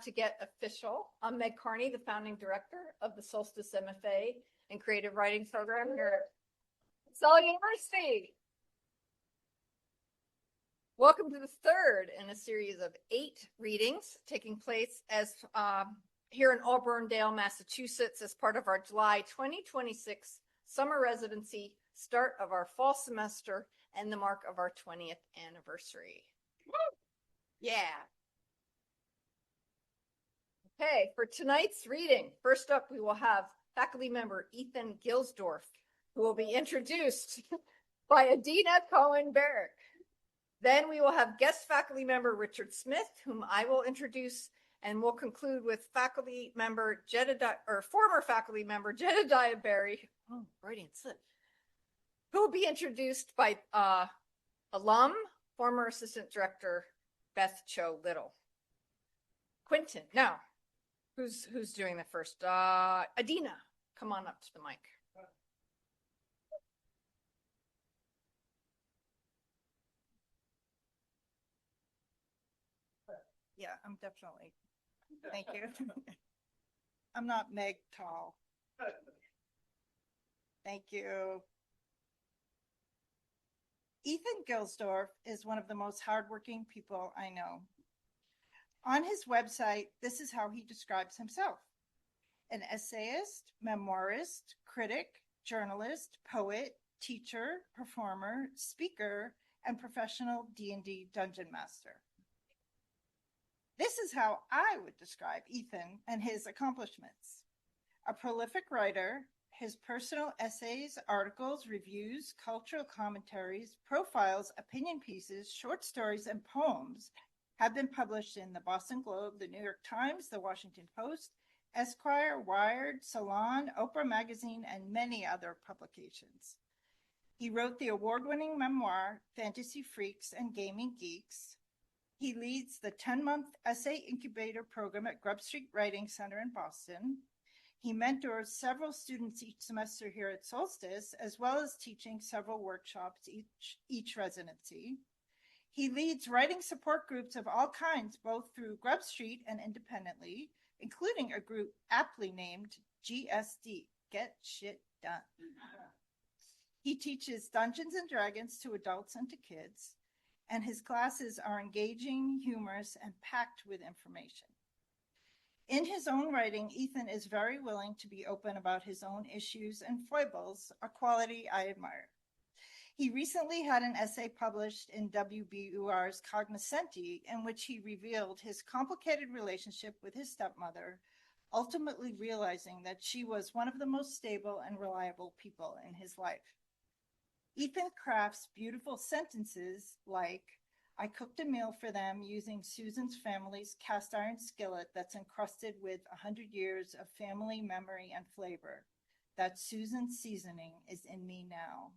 to get official. I'm Meg Carney, the founding director of the Solstice MFA and Creative Writing Program here at Sullivan University. Welcome to the third in a series of 8 readings taking place as here in Auburndale, Massachusetts, as part of our July 2026 summer residency, start of our fall semester, and the mark of our 20th anniversary. Woo! Yeah. Okay, for tonight's reading, first up, we will have faculty member Ethan Gilsdorf, who will be introduced by Adina Cohen-Barrick. Then we will have guest faculty member Richard Smith, whom I will introduce, and we'll conclude with faculty member former faculty member Jedediah Berry, Freudian slip, who will be introduced by alum, former assistant director Beth Cho Little. Quentin, now, who's doing the first? Adina, come on up to the mic. Yeah, I'm definitely. Thank you. I'm not Meg tall. Thank you. Ethan Gilsdorf is one of the most hardworking people I know. On his website, this is how he describes himself: an essayist, memoirist, critic, journalist, poet, teacher, performer, speaker, and professional D&D dungeon master. This is how I would describe Ethan and his accomplishments: a prolific writer. His personal essays, articles, reviews, cultural commentaries, profiles, opinion pieces, short stories, and poems have been published in the Boston Globe, the New York Times, the Washington Post, Esquire, Wired, Salon, Oprah Magazine, and many other publications. He wrote the award-winning memoir, Fantasy Freaks and Gaming Geeks. He leads the 10-month essay incubator program at Grub Street Writing Center in Boston. He mentors several students each semester here at Solstice, as well as teaching several workshops each residency. He leads writing support groups of all kinds, both through Grub Street and independently, including a group aptly named GSD, Get Shit Done. He teaches Dungeons and Dragons to adults and to kids, and his classes are engaging, humorous, and packed with information. In his own writing, Ethan is very willing to be open about his own issues and foibles, a quality I admire. He recently had an essay published in WBUR's Cognoscenti in which he revealed his complicated relationship with his stepmother, ultimately realizing that she was one of the most stable and reliable people in his life. Ethan crafts beautiful sentences like, "I cooked a meal for them using Susan's family's cast iron skillet that's encrusted with 100 years of family memory and flavor. That Susan's seasoning is in me now."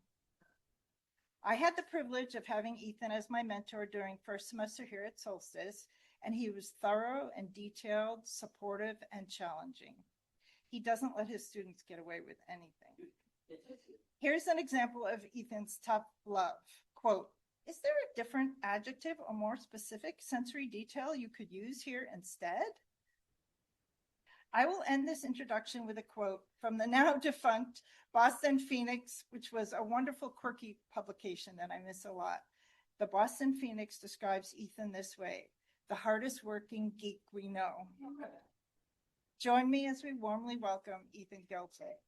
I had the privilege of having Ethan as my mentor during first semester here at Solstice, and he was thorough and detailed, supportive, and challenging. He doesn't let his students get away with anything. Here's an example of Ethan's tough love. Quote, "Is there a different adjective or more specific sensory detail you could use here instead?" I will end this introduction with a quote from the now defunct Boston Phoenix, which was a wonderful, quirky publication that I miss a lot. The Boston Phoenix describes Ethan this way: "The hardest working geek we know." Join me as we warmly welcome Ethan Gilsdorf.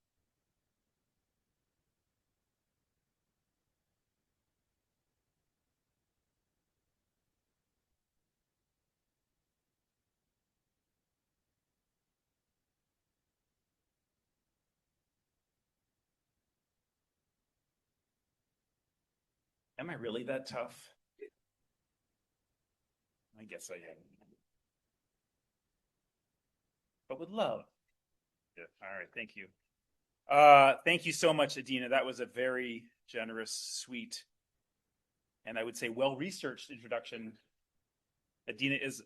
Am I really that tough? I guess I am. But with love. Yeah. All right. Thank you. Thank you so much, Adina. That was a very generous, sweet, and I would say well-researched introduction. Adina has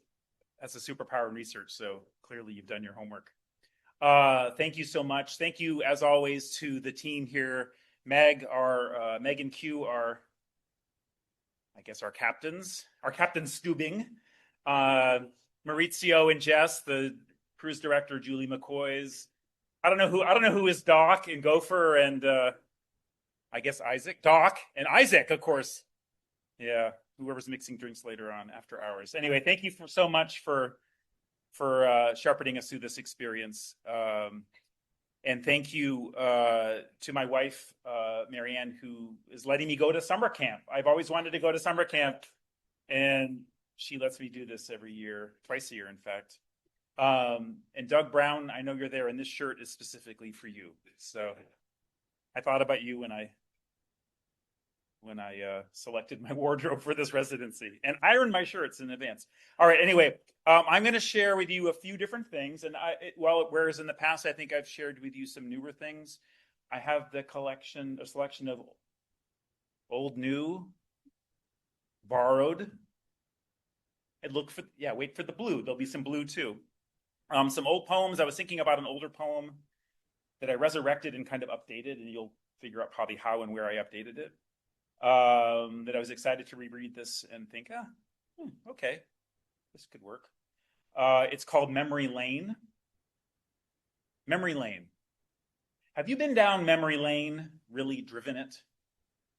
a superpower in research, so clearly you've done your homework. Thank you so much. Thank you, as always, to the team here. Meg and Q are, I guess, our captains Stubing. Maurizio and Jess, the cruise director, Julie McCoy's. I don't know who is Doc and Gopher and I guess Isaac. Doc and Isaac, of course. Yeah, whoever's mixing drinks later on after hours. Anyway, thank you so much for shepherding us through this experience. And thank you to my wife, Marianne, who is letting me go to summer camp. I've always wanted to go to summer camp, and she lets me do this every year, twice a year, in fact. And Doug Brown, I know you're there, and this shirt is specifically for you. So I thought about you when I selected my wardrobe for this residency and ironed my shirts in advance. All right. Anyway, I'm going to share with you a few different things. And whereas in the past, I think I've shared with you some newer things, I have a selection of old, new, borrowed, and wait for the blue. There'll be some blue too. Some old poems. I was thinking about an older poem that I resurrected and kind of updated, and you'll figure out probably how and where I updated it. That I was excited to reread this and think, okay, this could work. It's called Memory Lane. Memory Lane. Have you been down memory lane, really driven it?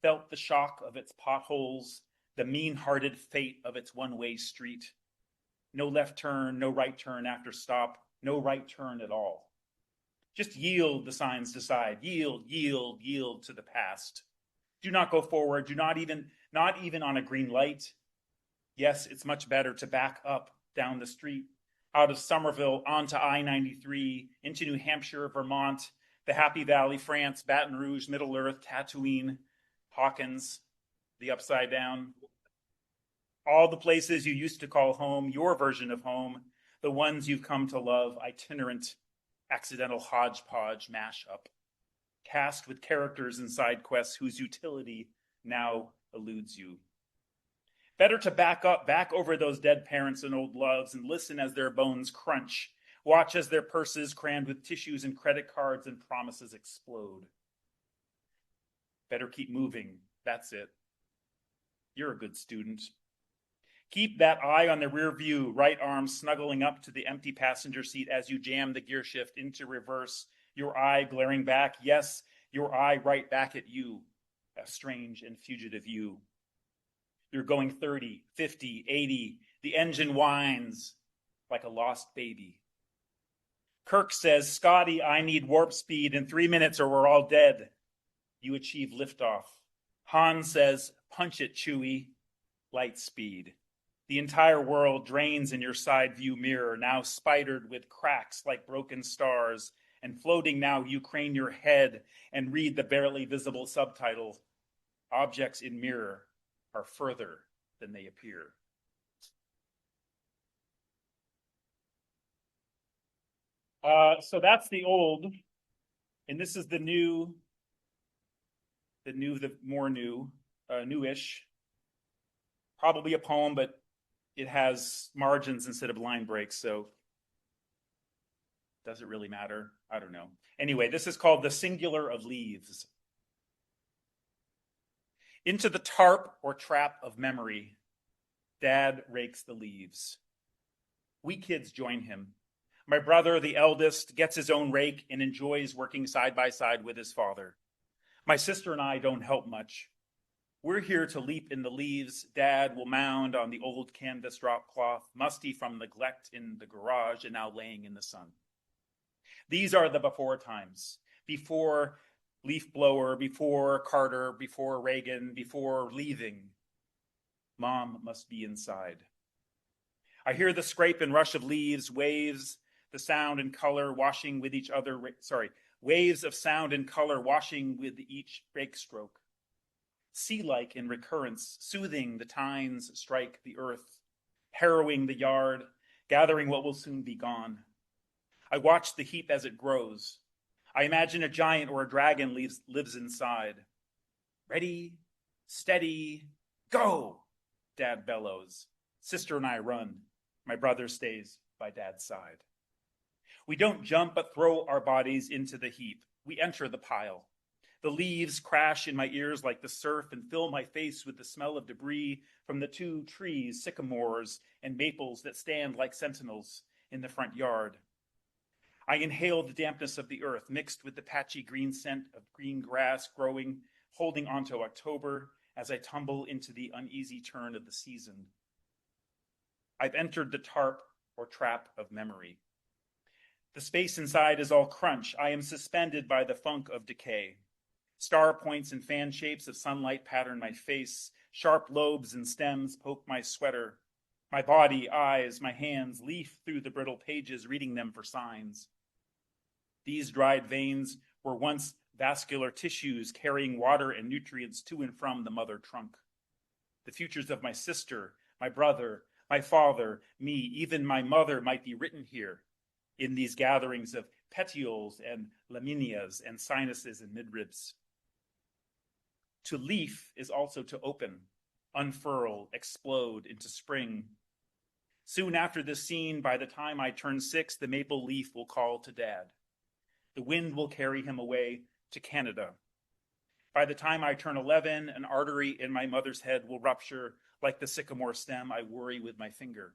Felt the shock of its potholes, the mean-hearted fate of its one-way street? No left turn, no right turn after stop, no right turn at all. Just yield, the signs decide. Yield, yield, yield to the past. Do not go forward. Do not even on a green light. Yes, it's much better to back up down the street, out of Somerville onto I-93, into New Hampshire, Vermont, the Happy Valley, France, Baton Rouge, Middle Earth, Tatooine, Hawkins, the Upside Down. All the places you used to call home, your version of home, the ones you've come to love, itinerant, accidental hodgepodge mashup, cast with characters and side quests whose utility now eludes you. Better to back over those dead parents and old loves and listen as their bones crunch, watch as their purses crammed with tissues and credit cards and promises explode. Better keep moving, that's it. You're a good student. Keep that eye on the rear view, right arm snuggling up to the empty passenger seat as you jam the gear shift into reverse, your eye glaring back. Yes, your eye right back at you, a strange and fugitive you. You're going 30, 50, 80. The engine whines like a lost baby. Kirk says, Scotty, I need warp speed in 3 minutes or we're all dead. You achieve liftoff. Han says, punch it, Chewie. Light speed. The entire world drains in your side view mirror, now spidered with cracks like broken stars, and floating now you crane your head and read the barely visible subtitle, Objects in Mirror are further than they appear. So that's the old, and this is the new, the more new, newish. Probably a poem, but it has margins instead of line breaks, so does it really matter? I don't know. Anyway, this is called The Singular of Leaves. Into the tarp or trap of memory, Dad rakes the leaves. We kids join him. My brother, the eldest, gets his own rake and enjoys working side by side with his father. My sister and I don't help much. We're here to leap in the leaves. Dad will mound on the old canvas drop cloth, musty from neglect in the garage and now laying in the sun. These are the before times. Before leaf blower, before Carter, before Reagan, before leaving. Mom must be inside. I hear the scrape and rush of leaves, waves, the sound and color washing with each other. Waves of sound and color washing with each rake stroke. Sea-like in recurrence, soothing the tines strike the earth, harrowing the yard, gathering what will soon be gone. I watch the heap as it grows. I imagine a giant or a dragon lives inside. Ready, steady, go, Dad bellows. Sister and I run. My brother stays by Dad's side. We don't jump but throw our bodies into the heap. We enter the pile. The leaves crash in my ears like the surf and fill my face with the smell of debris from the 2 trees, sycamores and maples that stand like sentinels in the front yard. I inhale the dampness of the earth mixed with the patchy green scent of green grass growing, holding onto October as I tumble into the uneasy turn of the season. I've entered the tarp or trap of memory. The space inside is all crunch. I am suspended by the funk of decay. Star points and fan shapes of sunlight pattern my face. Sharp lobes and stems poke my sweater. My body, eyes, my hands leaf through the brittle pages, reading them for signs. These dried veins were once vascular tissues carrying water and nutrients to and from the mother trunk. The futures of my sister, my brother, my father, me, even my mother might be written here in these gatherings of petioles and laminias and sinuses and midribs. To leaf is also to open, unfurl, explode into spring. Soon after this scene, by the time I turn 6, the maple leaf will call to Dad. The wind will carry him away to Canada. By the time I turn 11, an artery in my mother's head will rupture like the sycamore stem I worry with my finger.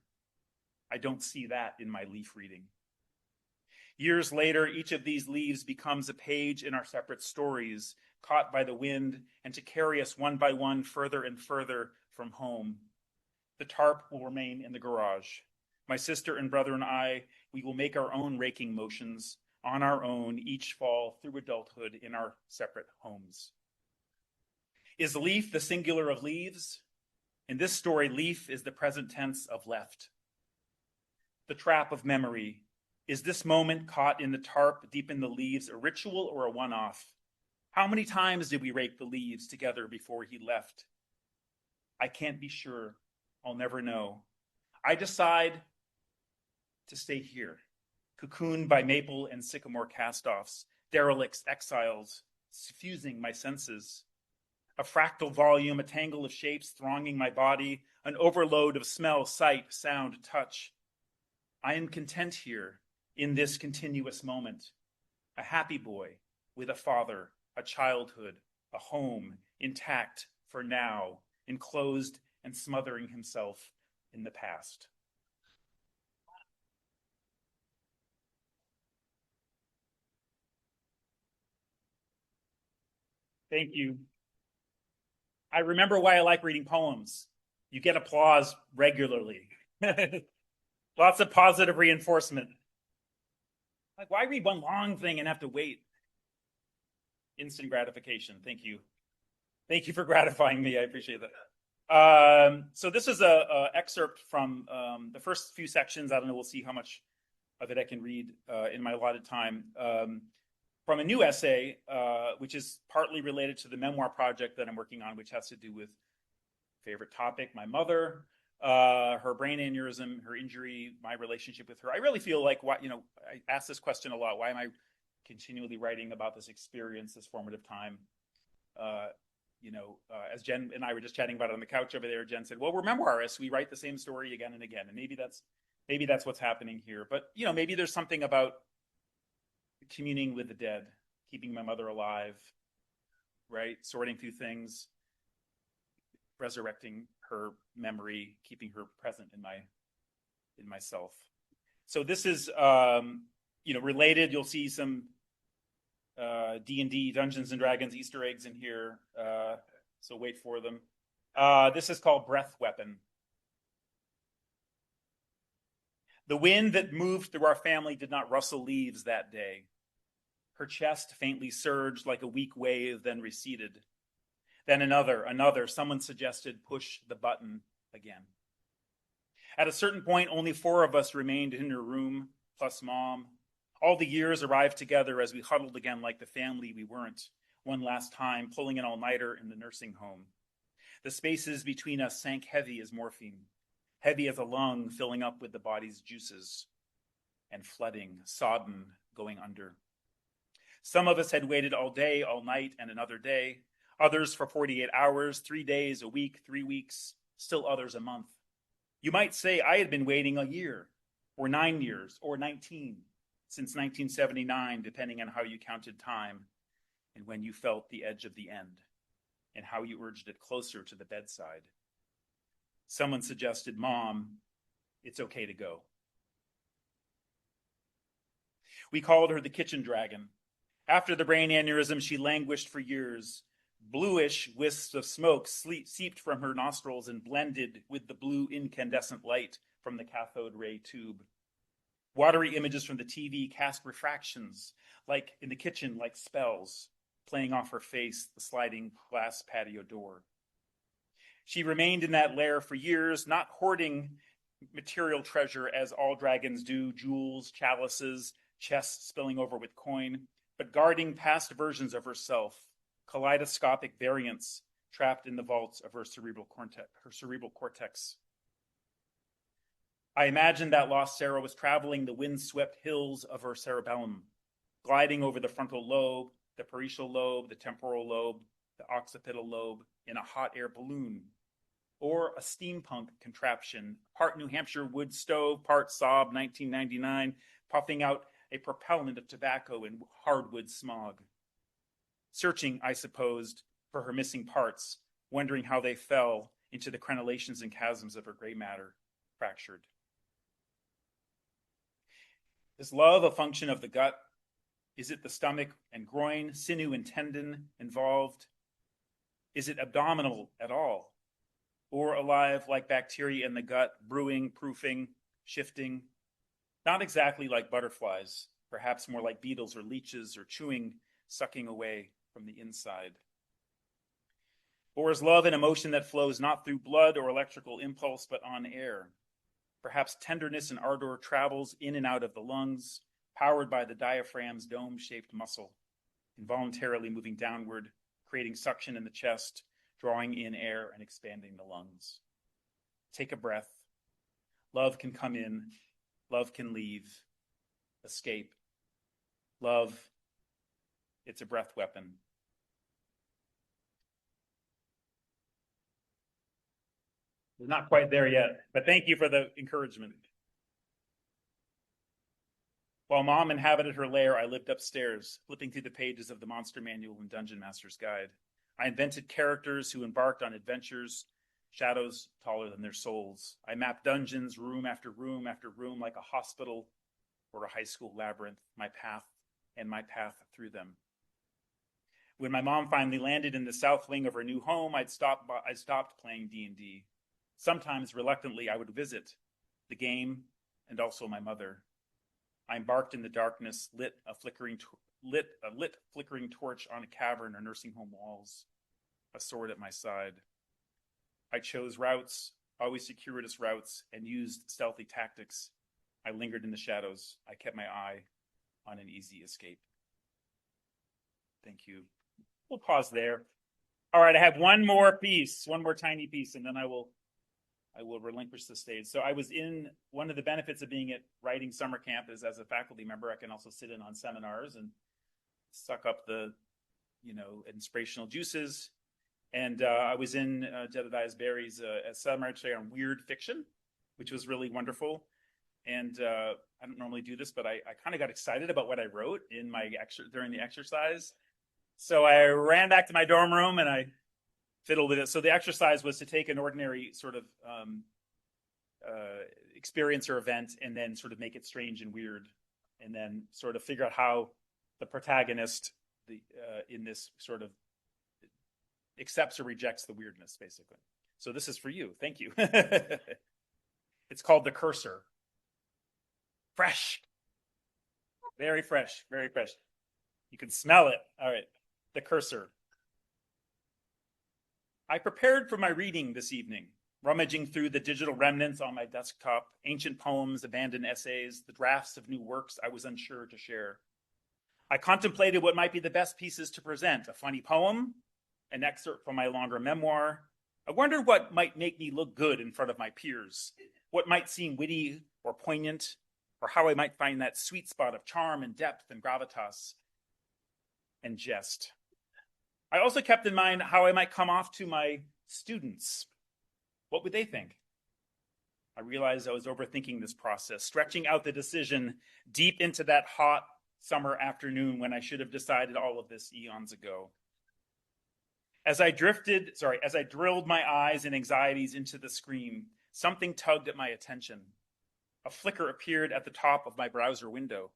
I don't see that in my leaf reading. Years later, each of these leaves becomes a page in our separate stories, caught by the wind and to carry us one by one further and further from home. The tarp will remain in the garage. My sister and brother and I, we will make our own raking motions on our own each fall through adulthood in our separate homes. Is leaf the singular of leaves? In this story, leaf is the present tense of left. The trap of memory. Is this moment caught in the tarp deep in the leaves a ritual or a one-off? How many times did we rake the leaves together before he left? I can't be sure. I'll never know. I decide to stay here, cocooned by maple and sycamore cast-offs, derelicts, exiles, suffusing my senses. A fractal volume, a tangle of shapes thronging my body, an overload of smell, sight, sound, touch. I am content here in this continuous moment. A happy boy with a father, a childhood, a home, intact for now, enclosed and smothering himself in the past. Thank you. I remember why I like reading poems. You get applause regularly. Lots of positive reinforcement. Like, why read one long thing and have to wait? Instant gratification. Thank you. Thank you for gratifying me. I appreciate that. So this is a excerpt from the first few sections. I don't know. We'll see how much of it I can read in my allotted time. From a new essay, which is partly related to the memoir project that I'm working on, which has to do with favorite topic, my mother, her brain aneurysm, her injury, my relationship with her. I really feel like, I ask this question a lot. Why am I continually writing about this experience, this formative time? As Jen and I were just chatting about it on the couch over there, Jen said, well, we're memoirists. We write the same story again and again. And maybe that's what's happening here. But, maybe there's something about communing with the dead, keeping my mother alive, right? Sorting through things, resurrecting her memory, keeping her present in myself. So this is, related. You'll see some D&D, Dungeons and Dragons Easter eggs in here. So wait for them. This is called Breath Weapon. The wind that moved through our family did not rustle leaves that day. Her chest faintly surged like a weak wave, then receded. Then another. Someone suggested push the button again. At a certain point, only 4 of us remained in her room, plus Mom. All the years arrived together as we huddled again like the family we weren't, one last time, pulling an all-nighter in the nursing home. The spaces between us sank heavy as morphine, heavy as a lung filling up with the body's juices, and flooding, sodden, going under. Some of us had waited all day, all night, and another day. Others for 48 hours, 3 days, a week, 3 weeks, still others a month. You might say I had been waiting a year, or 9 years, or 19, since 1979, depending on how you counted time. and when you felt the edge of the end, and how you urged it closer to the bedside. Someone suggested, "Mom, it's okay to go." We called her the kitchen dragon. After the brain aneurysm, she languished for years. Bluish wisps of smoke seeped from her nostrils and blended with the blue incandescent light from the cathode ray tube. Watery images from the TV cast refractions, like in the kitchen, like spells, playing off her face, the sliding glass patio door. She remained in that lair for years, not hoarding material treasure as all dragons do, jewels, chalices, chests spilling over with coin, but guarding past versions of herself, kaleidoscopic variants trapped in the vaults of her cerebral cortex. I imagined that lost Sarah was traveling the windswept hills of her cerebellum, gliding over the frontal lobe, the parietal lobe, the temporal lobe, the occipital lobe in a hot air balloon, or a steampunk contraption, part New Hampshire wood stove, part Saab 1999, puffing out a propellant of tobacco and hardwood smog. Searching, I supposed, for her missing parts, wondering how they fell into the crenellations and chasms of her gray matter, fractured. Is love a function of the gut? Is it the stomach and groin, sinew and tendon involved? Is it abdominal at all? Or alive like bacteria in the gut, brewing, proofing, shifting? Not exactly like butterflies, perhaps more like beetles or leeches or chewing, sucking away from the inside. Or is love an emotion that flows not through blood or electrical impulse, but on air? Perhaps tenderness and ardor travels in and out of the lungs, powered by the diaphragm's dome-shaped muscle, involuntarily moving downward, creating suction in the chest, drawing in air and expanding the lungs. Take a breath. Love can come in. Love can leave. Escape. Love, it's a breath weapon. We're not quite there yet, but thank you for the encouragement. While Mom inhabited her lair, I lived upstairs, flipping through the pages of the Monster Manual and Dungeon Master's Guide. I invented characters who embarked on adventures, shadows taller than their souls. I mapped dungeons, room after room after room, like a hospital or a high school labyrinth, my path through them. When my mom finally landed in the south wing of her new home, I stopped playing D&D. Sometimes, reluctantly, I would visit the game and also my mother. I embarked in the darkness, lit a flickering torch on a cavern or nursing home walls, a sword at my side. I chose routes, always circuitous routes, and used stealthy tactics. I lingered in the shadows. I kept my eye on an easy escape. Thank you. We'll pause there. All right, I have one more tiny piece, and then I will relinquish the stage. So I was in, one of the benefits of being at writing summer camp is as a faculty member, I can also sit in on seminars and suck up the, inspirational juices. And I was in Jedediah Berry's seminar today on weird fiction, which was really wonderful. And I don't normally do this, but I kind of got excited about what I wrote in my during the exercise. So I ran back to my dorm room and I fiddled with it. So the exercise was to take an ordinary sort of experience or event and then sort of make it strange and weird, and then sort of figure out how the protagonist in this sort of accepts or rejects the weirdness, basically. So this is for you. Thank you. It's called The Cursor. Fresh. Very fresh. Very fresh. You can smell it. All right. The Cursor. I prepared for my reading this evening, rummaging through the digital remnants on my desktop, ancient poems, abandoned essays, the drafts of new works I was unsure to share. I contemplated what might be the best pieces to present: a funny poem, an excerpt from my longer memoir. I wondered what might make me look good in front of my peers, what might seem witty or poignant, or how I might find that sweet spot of charm and depth and gravitas and jest. I also kept in mind how I might come off to my students. What would they think? I realized I was overthinking this process, stretching out the decision deep into that hot, summer afternoon when I should have decided all of this eons ago. As I drilled my eyes and anxieties into the screen, something tugged at my attention. A flicker appeared at the top of my browser window,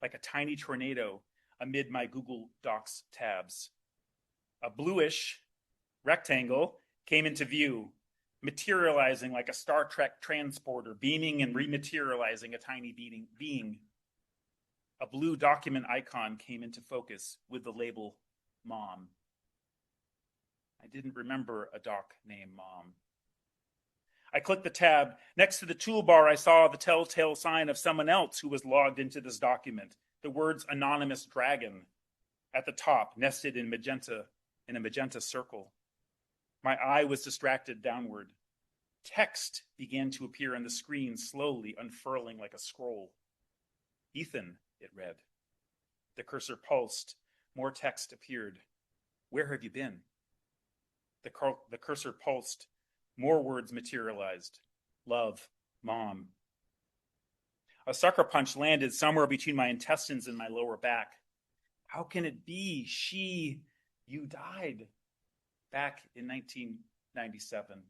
like a tiny tornado amid my Google Docs tabs. A bluish rectangle came into view, materializing like a Star Trek transporter, beaming and rematerializing a tiny being. A blue document icon came into focus with the label Mom. I didn't remember a doc named Mom. I clicked the tab. Next to the toolbar, I saw the telltale sign of someone else who was logged into this document. The words Anonymous Dragon at the top, nested in a magenta circle. My eye was distracted downward. Text began to appear on the screen, slowly unfurling like a scroll. Ethan, it read. The cursor pulsed. More text appeared. Where have you been? The cursor pulsed. More words materialized. Love, Mom. A sucker punch landed somewhere between my intestines and my lower back. How can it be? You died back in 1997.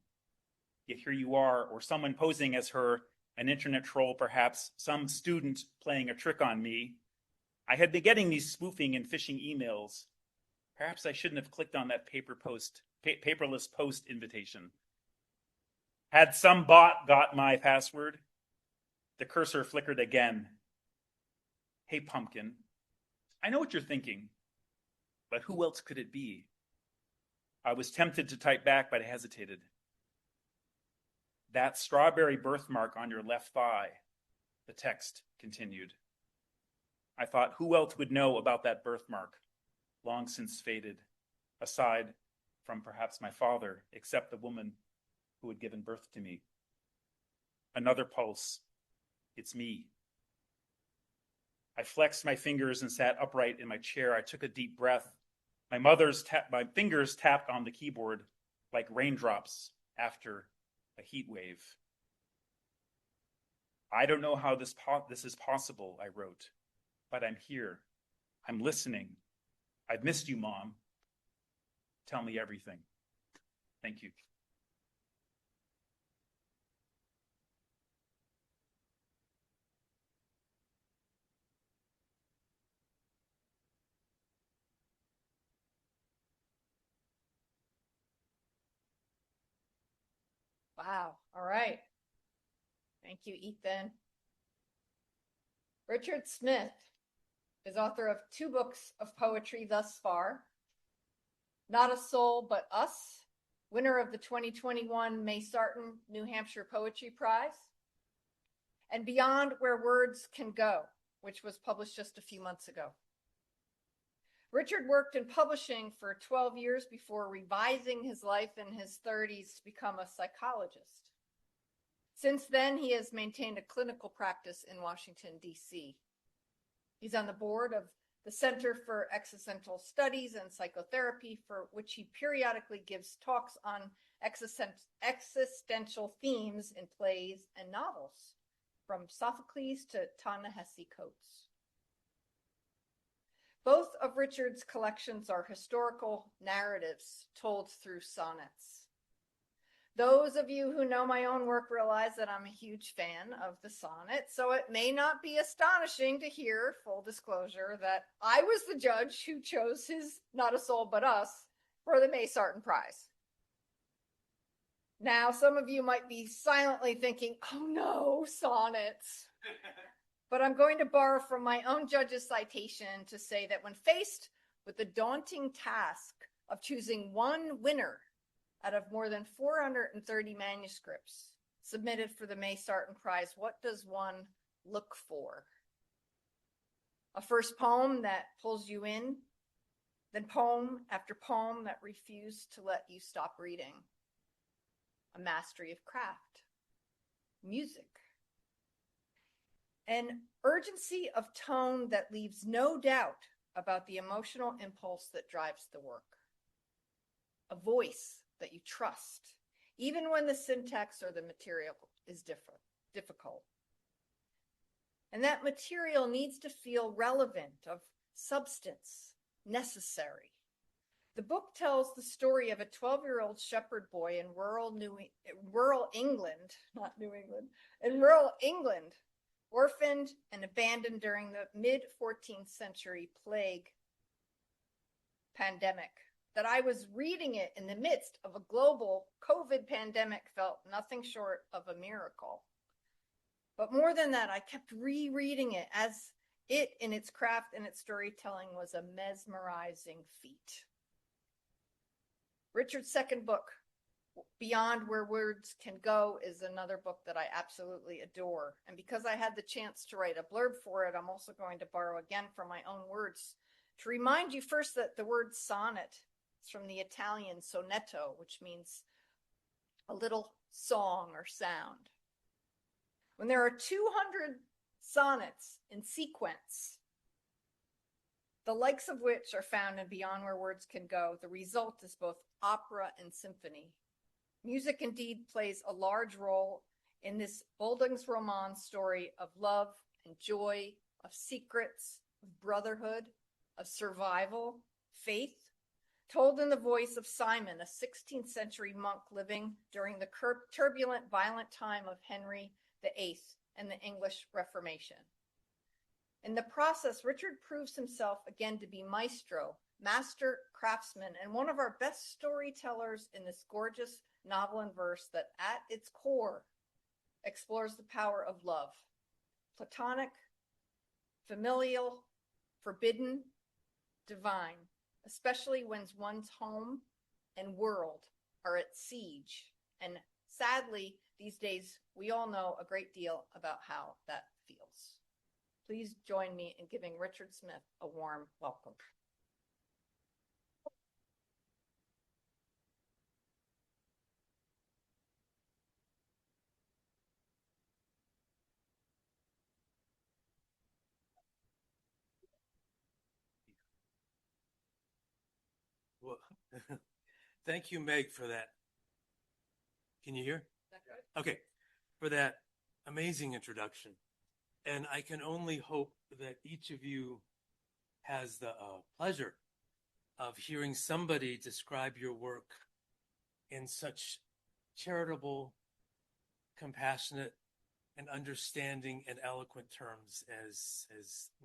Yet here you are, or someone posing as her, an internet troll perhaps, some student playing a trick on me. I had been getting these spoofing and phishing emails. Perhaps I shouldn't have clicked on that paperless post invitation. Had some bot got my password? The cursor flickered again. Hey, pumpkin, I know what you're thinking, but who else could it be? I was tempted to type back, but I hesitated. That strawberry birthmark on your left thigh, the text continued. I thought, who else would know about that birthmark, long since faded, aside from perhaps my father, except the woman who had given birth to me. Another pulse. It's me. I flexed my fingers and sat upright in my chair. I took a deep breath. My fingers tapped on the keyboard like raindrops after a heat wave. I don't know how this is possible, I wrote, but I'm here. I'm listening. I've missed you, Mom. Tell me everything. Thank you. Wow. All right. Thank you, Ethan. Richard Smith is author of 2 books of poetry thus far. Not a Soul But Us, winner of the 2021 May Sarton New Hampshire Poetry Prize, and Beyond Where Words Can Go, which was published just a few months ago. Richard worked in publishing for 12 years before revising his life in his 30s to become a psychologist. Since then, he has maintained a clinical practice in Washington, D.C. He's on the board of the Center for Existential Studies and Psychotherapy, for which he periodically gives talks on existential themes in plays and novels, from Sophocles to Ta-Nehisi Coates. Both of Richard's collections are historical narratives told through sonnets. Those of you who know my own work realize that I'm a huge fan of the sonnet, so it may not be astonishing to hear, full disclosure, that I was the judge who chose his Not a Soul But Us for the May Sarton Prize. Now, some of you might be silently thinking, oh no, sonnets. But I'm going to borrow from my own judge's citation to say that when faced with the daunting task of choosing one winner out of more than 430 manuscripts submitted for the May Sarton Prize, what does one look for? A first poem that pulls you in, then poem after poem that refuse to let you stop reading. A mastery of craft, music, an urgency of tone that leaves no doubt about the emotional impulse that drives the work. A voice that you trust, even when the syntax or the material is difficult. And that material needs to feel relevant, of substance, necessary. The book tells the story of a 12-year-old shepherd boy in rural England, not New England, in rural England, orphaned and abandoned during the mid-14th century plague pandemic. That I was reading it in the midst of a global COVID pandemic felt nothing short of a miracle. But more than that, I kept rereading it as it, in its craft and its storytelling, was a mesmerizing feat. Richard's second book, Beyond Where Words Can Go, is another book that I absolutely adore. And because I had the chance to write a blurb for it, I'm also going to borrow again from my own words to remind you first that the word sonnet is from the Italian sonetto, which means a little song or sound. When there are 200 sonnets in sequence, the likes of which are found in Beyond Where Words Can Go, the result is both opera and symphony. Music indeed plays a large role in this Bildungsroman story of love and joy, of secrets, of brotherhood, of survival, faith, told in the voice of Simon, a 16th century monk living during the turbulent, violent time of Henry VIII and the English Reformation. In the process, Richard proves himself again to be maestro, master craftsman, and one of our best storytellers in this gorgeous novel in verse that at its core explores the power of love. Platonic, familial, forbidden, divine, especially when one's home and world are at siege. And sadly, these days, we all know a great deal about how that feels. Please join me in giving Richard Smith a warm welcome. Well, thank you, Meg, for that. Can you hear? Is that good? Okay, for that amazing introduction. And I can only hope that each of you has the pleasure of hearing somebody describe your work in such charitable, compassionate, and understanding and eloquent terms as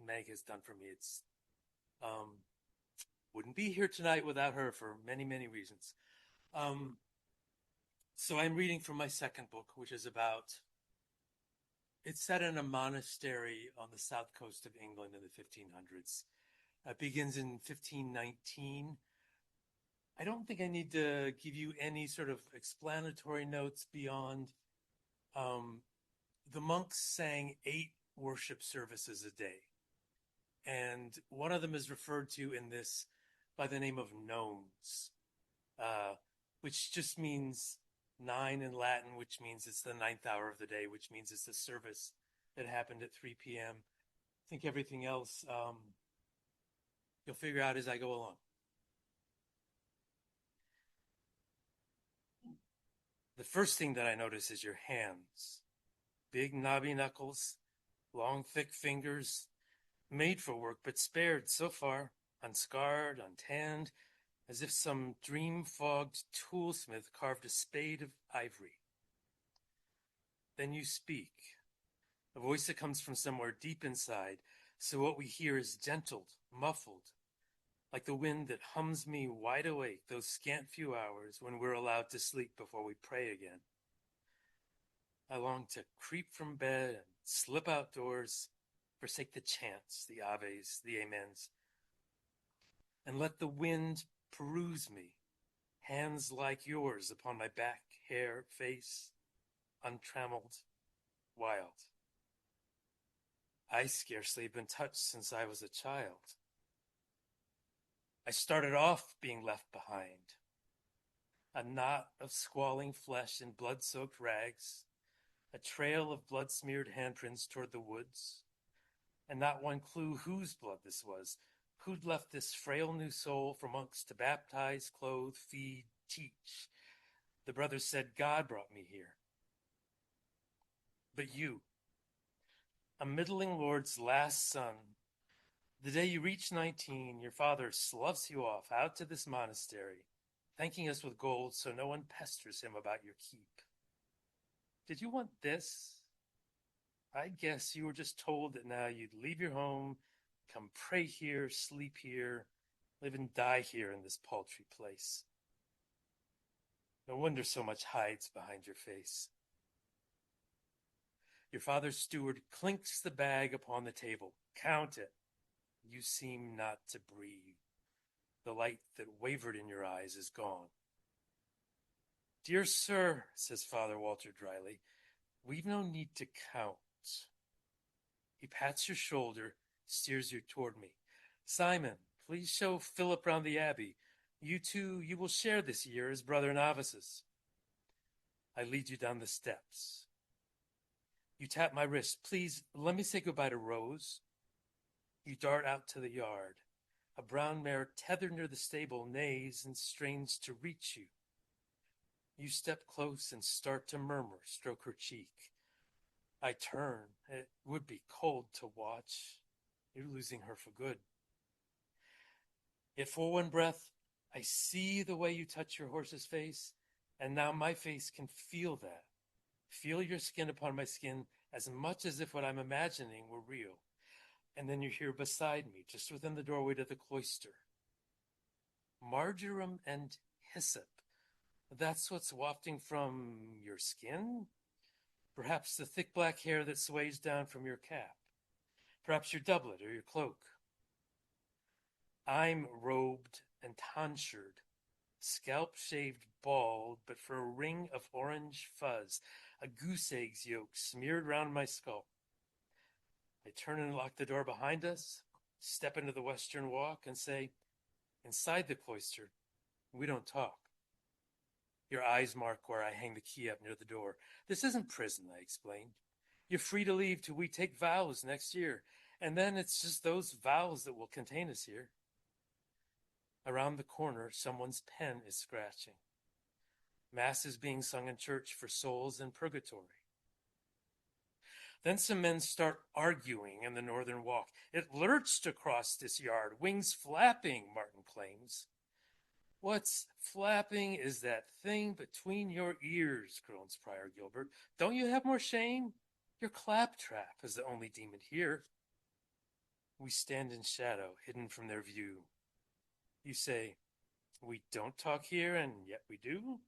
Meg has done for me. It's wouldn't be here tonight without her for many, many reasons. So I'm reading from my second book, which is about, it's set in a monastery on the south coast of England in the 1500s. It begins in 1519. I don't think I need to give you any sort of explanatory notes beyond the monks sang 8 worship services a day. And one of them is referred to in this by the name of nones, which just means 9 in Latin, which means it's the 9th hour of the day, which means it's the service that happened at 3 p.m. I think everything else you'll figure out as I go along. The first thing that I notice is your hands. Big knobby knuckles, long thick fingers, made for work but spared so far, unscarred, untanned, as if some dream-fogged toolsmith carved a spade of ivory. Then you speak, a voice that comes from somewhere deep inside, so what we hear is gentled, muffled, like the wind that hums me wide awake those scant few hours when we're allowed to sleep before we pray again. I long to creep from bed and slip outdoors, forsake the chants, the aves, the amens, and let the wind peruse me, hands like yours upon my back, hair, face, untrammeled, wild. I scarcely have been touched since I was a child. I started off being left behind, a knot of squalling flesh in blood-soaked rags, a trail of blood-smeared handprints toward the woods, and not one clue whose blood this was, who'd left this frail new soul for monks to baptize, clothe, feed, teach. The brothers said God brought me here. But you, a middling lord's last son. The day you reach 19, your father sloughs you off out to this monastery, thanking us with gold so no one pesters him about your keep. Did you want this? I guess you were just told that now you'd leave your home, come pray here, sleep here, live and die here in this paltry place. No wonder so much hides behind your face. Your father's steward clinks the bag upon the table. Count it. You seem not to breathe. The light that wavered in your eyes is gone. Dear sir, says Father Walter dryly, we've no need to count. He pats your shoulder, steers you toward me. Simon, please show Philip round the abbey. You two, you will share this year as brother novices. I lead you down the steps. You tap my wrist. Please, let me say goodbye to Rose. You dart out to the yard. A brown mare tethered near the stable neighs and strains to reach you. You step close and start to murmur, stroke her cheek. I turn. It would be cold to watch. You're losing her for good. Yet for one breath, I see the way you touch your horse's face, and now my face can feel that. Feel your skin upon my skin as much as if what I'm imagining were real. And then you're here beside me, just within the doorway to the cloister. Marjoram and hyssop. That's what's wafting from your skin? Perhaps the thick black hair that sways down from your cap. Perhaps your doublet or your cloak. I'm robed and tonsured, scalp shaved bald, but for a ring of orange fuzz, a goose egg's yolk smeared round my skull. I turn and lock the door behind us, step into the western walk, and say, inside the cloister, we don't talk. Your eyes mark where I hang the key up near the door. This isn't prison, I explain. You're free to leave till we take vows next year, and then it's just those vows that will contain us here. Around the corner, someone's pen is scratching. Mass is being sung in church for souls in purgatory. Then some men start arguing in the northern walk. It lurched across this yard, wings flapping, Martin claims. What's flapping is that thing between your ears, groans Prior Gilbert. Don't you have more shame? Your claptrap is the only demon here. We stand in shadow, hidden from their view. You say, we don't talk here, and yet we do?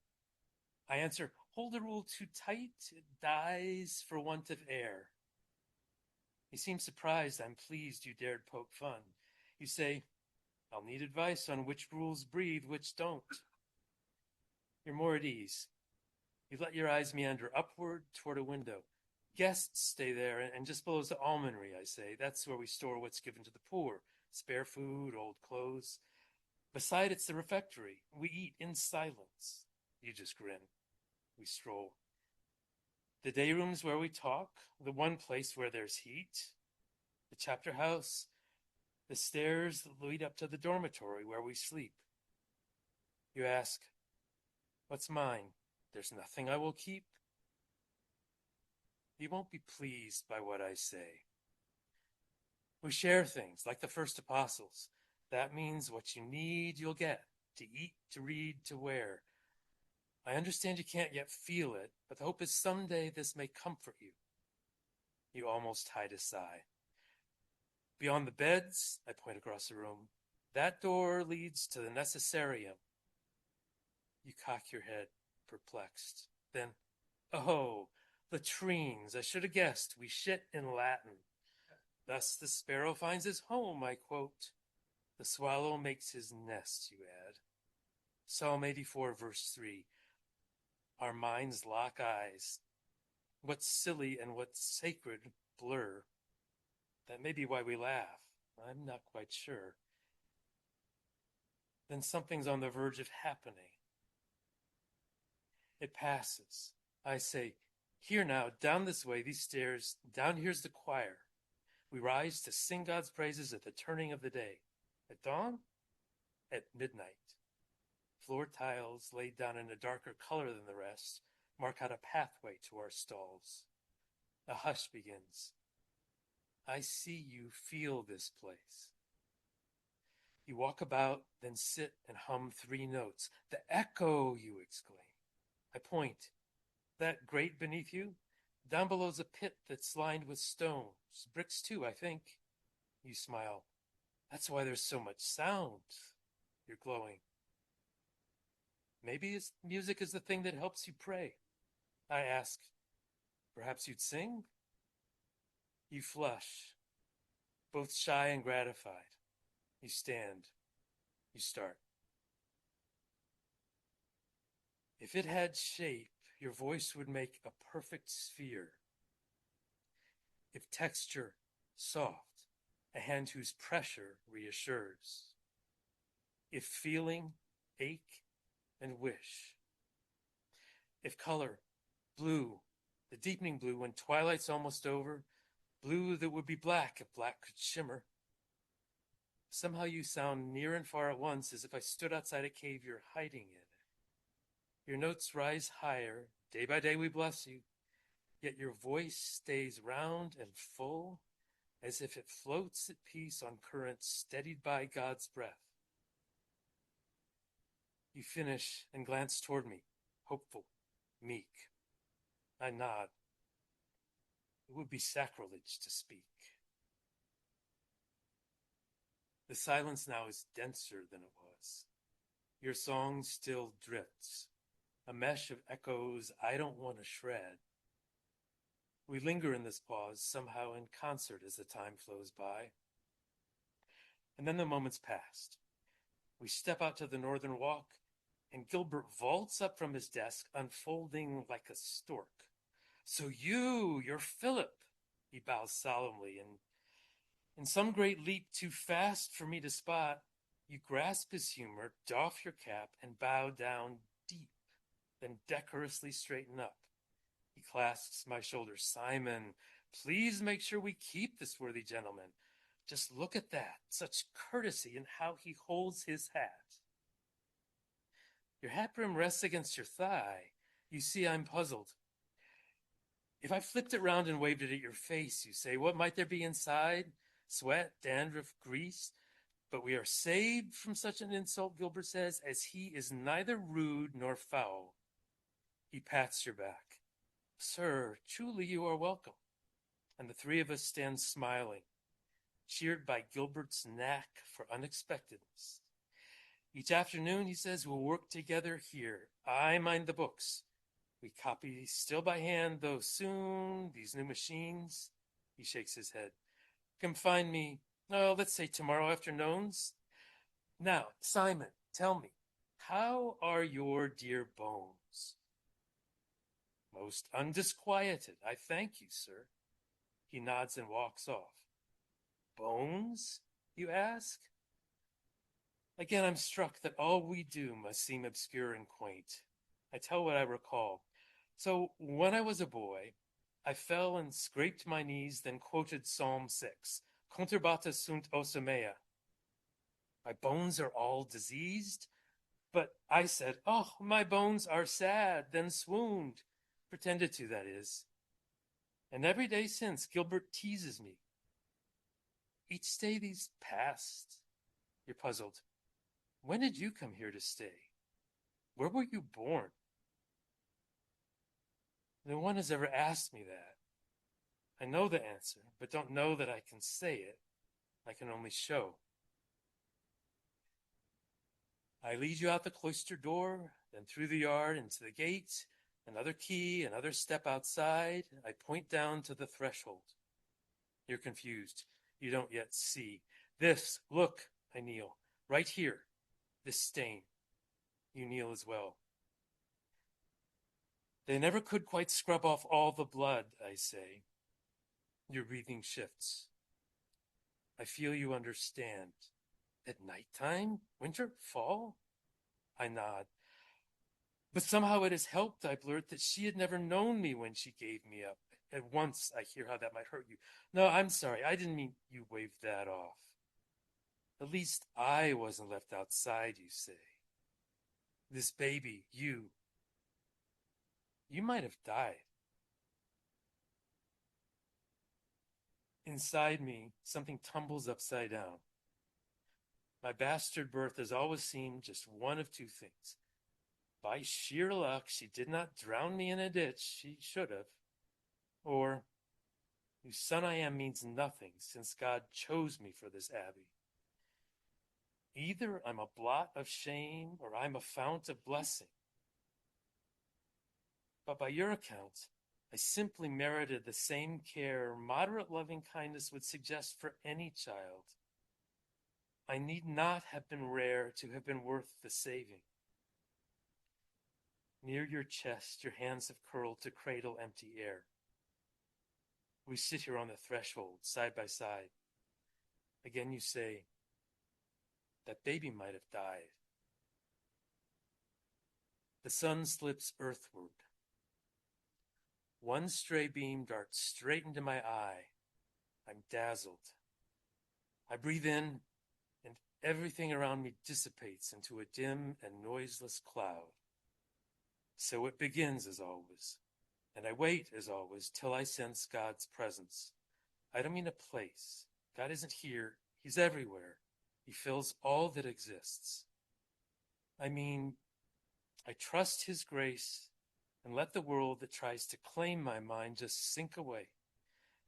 I answer, hold the rule too tight, it dies for want of air. You seem surprised I'm pleased you dared poke fun. You say, I'll need advice on which rules breathe, which don't. You're more at ease. You let your eyes meander upward toward a window. Guests stay there, and just below is the almonry, I say. That's where we store what's given to the poor. Spare food, old clothes. Beside it's the refectory. We eat in silence. You just grin. We stroll. The day room's where we talk, the one place where there's heat. The chapter house, the stairs that lead up to the dormitory where we sleep. You ask, what's mine? There's nothing I will keep. You won't be pleased by what I say. We share things like the first apostles. That means what you need, you'll get. To eat, to read, to wear. I understand you can't yet feel it, but the hope is someday this may comfort you. You almost hide a sigh. Beyond the beds, I point across the room, that door leads to the necessarium. You cock your head, perplexed. Then, oh, latrines, I should have guessed, we shit in Latin. Thus the sparrow finds his home, I quote. The swallow makes his nest, you add. Psalm 84, verse 3. Our minds lock eyes. What's silly and what's sacred blur. That may be why we laugh. I'm not quite sure. Then something's on the verge of happening. It passes. I say, here now, down this way, these stairs, down here's the choir. We rise to sing God's praises at the turning of the day. At dawn? At midnight. Floor tiles laid down in a darker color than the rest mark out a pathway to our stalls. A hush begins. I see you feel this place. You walk about, then sit and hum 3 notes. The echo, you exclaim. I point. That grate beneath you? Down below's a pit that's lined with stones. Bricks too, I think. You smile. That's why there's so much sound. You're glowing. Maybe music is the thing that helps you pray. I ask, perhaps you'd sing? You flush, both shy and gratified. You stand. You start. If it had shape, your voice would make a perfect sphere. If texture, soft, a hand whose pressure reassures. If feeling, ache, and wish. If color, blue, the deepening blue when twilight's almost over, blue that would be black if black could shimmer. Somehow you sound near and far at once, as if I stood outside a cave you're hiding in. Your notes rise higher, day by day we bless you, yet your voice stays round and full, as if it floats at peace on currents steadied by God's breath. You finish and glance toward me, hopeful, meek. I nod. It would be sacrilege to speak. The silence now is denser than it was. Your song still drifts, a mesh of echoes I don't want to shred. We linger in this pause, somehow in concert as the time flows by. And then the moments passed. We step out to the northern walk, and Gilbert vaults up from his desk, unfolding like a stork. So you're Philip, he bows solemnly, and in some great leap too fast for me to spot, you grasp his humor, doff your cap, and bow down deep, then decorously straighten up. He clasps my shoulder. Simon, please make sure we keep this worthy gentleman. Just look at that, such courtesy in how he holds his hat. Your hat brim rests against your thigh. You see I'm puzzled. If I flipped it round and waved it at your face, you say, what might there be inside? Sweat, dandruff, grease? But we are saved from such an insult, Gilbert says, as he is neither rude nor foul. He pats your back. Sir, truly you are welcome. And the 3 of us stand smiling, cheered by Gilbert's knack for unexpectedness. Each afternoon, he says, we'll work together here. I mind the books. We copy still by hand, though soon these new machines, he shakes his head, can find me, let's say tomorrow afternoons. Now, Simon, tell me, how are your dear bones? Most undisquieted, I thank you, sir. He nods and walks off. Bones, you ask? Again, I'm struck that all we do must seem obscure and quaint. I tell what I recall. So, when I was a boy, I fell and scraped my knees, then quoted Psalm 6, Conturbata sunt ossa mea. My bones are all diseased? But I said, oh, my bones are sad, then swooned. Pretended to, that is. And every day since, Gilbert teases me. Each day these past, you're puzzled. When did you come here to stay? Where were you born? No one has ever asked me that. I know the answer, but don't know that I can say it. I can only show. I lead you out the cloister door, then through the yard into the gate, another key, another step outside. I point down to the threshold. You're confused. You don't yet see. This, look, I kneel. Right here. This stain. You kneel as well. They never could quite scrub off all the blood, I say. Your breathing shifts. I feel you understand. At nighttime? Winter? Fall? I nod. But somehow it has helped, I blurt, that she had never known me when she gave me up. At once I hear how that might hurt you. No, I'm sorry. I didn't mean you waved that off. At least I wasn't left outside, you say. This baby, you might have died. Inside me, something tumbles upside down. My bastard birth has always seemed just one of two things. By sheer luck, she did not drown me in a ditch. She should have. Or, whose son I am means nothing, since God chose me for this abbey. Either I'm a blot of shame, or I'm a fount of blessing. But by your account, I simply merited the same care moderate loving kindness would suggest for any child. I need not have been rare to have been worth the saving. Near your chest, your hands have curled to cradle empty air. We sit here on the threshold, side by side. Again you say, that baby might have died. The sun slips earthward. One stray beam darts straight into my eye. I'm dazzled. I breathe in, and everything around me dissipates into a dim and noiseless cloud. So it begins as always, and I wait as always till I sense God's presence. I don't mean a place. God isn't here. He's everywhere. He fills all that exists. I mean, I trust his grace and let the world that tries to claim my mind just sink away